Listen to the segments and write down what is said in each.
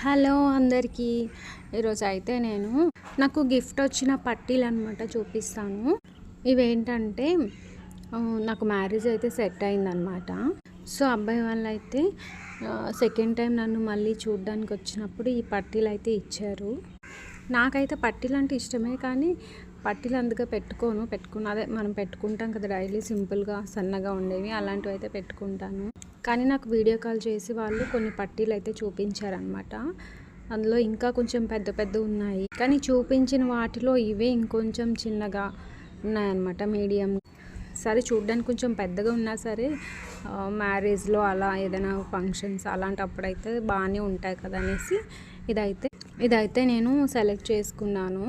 Hello అందరికీ. ఈరోజు అయితే నాకు గిఫ్ట్ వచ్చిన పట్టీలు అనమాట చూపిస్తాను. ఇవేంటంటే నాకు మ్యారేజ్ అయితే సెట్ అయిందనమాట. సో అబ్బాయి వాళ్ళు అయితే సెకండ్ టైం నన్ను మళ్ళీ చూడడానికి వచ్చినప్పుడు ఈ పట్టీలు అయితే ఇచ్చారు. నాకైతే పట్టీలు అంటే ఇష్టమే, కానీ పట్టీలు అందుకే అదే మనం పెట్టుకుంటాం కదా డైలీ సింపుల్గా సన్నగా ఉండేవి, అలాంటివి అయితే పెట్టుకుంటాను. కానీ నాకు వీడియో కాల్ చేసి వాళ్ళు కొన్ని పట్టీలు అయితే చూపించారనమాట. అందులో ఇంకా కొంచెం పెద్ద పెద్ద ఉన్నాయి, కానీ చూపించిన వాటిలో ఇవే ఇంకొంచెం చిన్నగా ఉన్నాయన్నమాట, మీడియం. సరే చూడ్డానికి కొంచెం పెద్దగా ఉన్నా సరే మ్యారేజ్లో అలా ఏదైనా ఫంక్షన్స్ అలాంటప్పుడైతే బాగానే ఉంటాయి కదా అనేసి ఇదైతే నేను సెలెక్ట్ చేసుకున్నాను.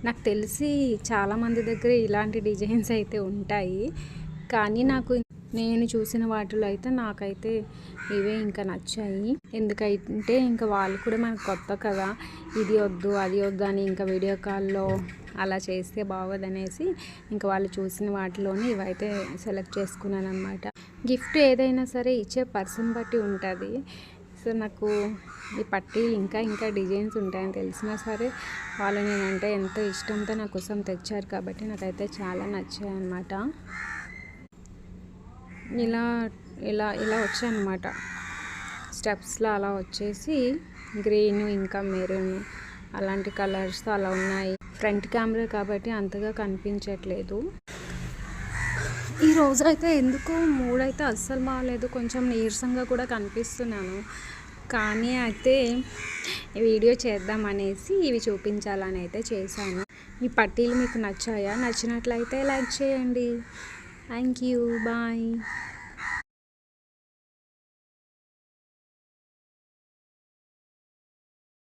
నాకు తెలిసి చాలామంది దగ్గర ఇలాంటి డిజైన్స్ అయితే ఉంటాయి, కానీ నేను చూసిన వాటిలో అయితే నాకైతే ఇవే ఇంకా నచ్చాయి. ఎందుకంటే ఇంకా వాళ్ళు కూడా మనకు కొత్త కదా, ఇది వద్దు అది వద్దు అని ఇంకా వీడియో కాల్లో అలా చేస్తే బాగోదనేసి ఇంకా వాళ్ళు చూసిన వాటిలోనే ఇవైతే సెలెక్ట్ చేసుకున్నాను అనమాట. గిఫ్ట్ ఏదైనా సరే ఇచ్చే పర్సన్ బట్టి ఉంటుంది. సో నాకు ఈ పట్టీలు ఇంకా డిజైన్స్ ఉంటాయని తెలిసినా సరే వాళ్ళు నేనంటే ఎంతో ఇష్టంతో నా కోసం తెచ్చారు కాబట్టి నాకైతే చాలా నచ్చాయి అన్నమాట. ఇలా ఇలా ఇలా వచ్చాయన్నమాట, స్టెప్స్లో అలా వచ్చేసి గ్రీన్ ఇంకా మెరూన్ అలాంటి కలర్స్తో అలా ఉన్నాయి. ఫ్రంట్ కెమెరా కాబట్టి అంతగా కనిపించట్లేదు. ఈ రోజు అయితే ఎందుకో మూడ్ అయితే అస్సలు బాగాలేదు, కొంచెం నీరసంగా కూడా కనిపిస్తున్నాను. కానీ అయితే వీడియో చేద్దామనేసి ఇవి చూపించాలని అయితే చేశాను. ఈ పట్టీలు మీకు నచ్చాయా? నచ్చినట్లయితే లైక్ చేయండి. Thank you. బాయ్.